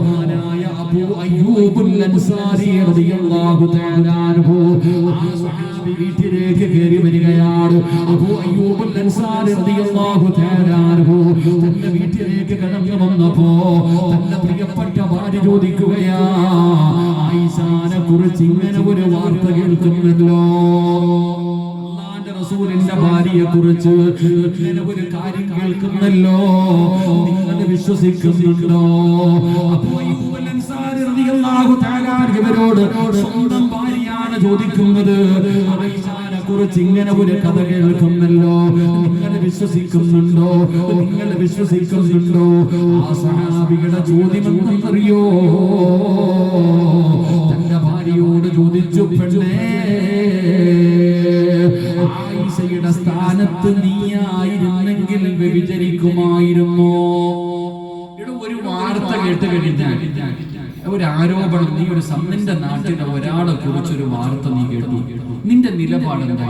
മഹാനായ അബൂ അയ്യൂബുൽ അൻസാരി റളിയല്ലാഹു തആല അൻഹു വീട്ടിലേക്ക് കയറി വരികയാണ്. അബൂ അയ്യൂബുൽ അൻസാരി റളിയല്ലാഹു തആല അൻഹു തന്റെ വീട്ടിലേക്ക് കടന്നു വന്നപ്പോ തന്റെ പ്രിയപ്പെട്ട ഭാര്യ ചോദിക്കുകയാ, ആയിഷാനെ കുറിച്ച് ഇങ്ങനെ ഒരു വാർത്ത കേൾക്കുന്നല്ലോ, അല്ലാഹുവിന്റെ റസൂലിന്റെ ഭാര്യയെ കുറിച്ച് ഇങ്ങനെ ഒരു കാര്യം കേൾക്കുന്നല്ലോ, നിങ്ങൾ വിശ്വസിക്കുന്നുണ്ടോ? അബൂ അയ്യൂബുൽ അൻസാരി റളിയല്ലാഹു തആല ഇവരോട് സ്വന്തം ഭാര്യയാണ് ചോദിക്കുന്നത്, ആയിഷാനെ കുറിച്ച് ഇങ്ങനെ ഒരു കഥ കേൾക്കുന്നല്ലോ, നിങ്ങൾ വിശ്വസിക്കുന്നുണ്ടോ? നിങ്ങൾ വിശ്വസിക്കുന്നുണ്ടോ? ആ സഹാബിയുടെ ചോദ്യം എന്തെന്നറിയോ? തന്റെ ഭാര്യയോട് ചോദിച്ചു, പെണ്ണേ, ആയിഷയുടെ സ്ഥാനത്ത് നീയായിരുന്നെങ്കിൽ വ്യഭിചരിക്കുമായിരുന്നോ? ഒരു വാർത്ത കേട്ട് കഴിഞ്ഞാൽ ഒരു ആരോപണം, നീ ഒരു നിന്റെ നാട്ടിലെ ഒരാളെ കുറിച്ചൊരു വാർത്ത നീ കേട്ടു, നിന്റെ നിലപാടെന്തായി?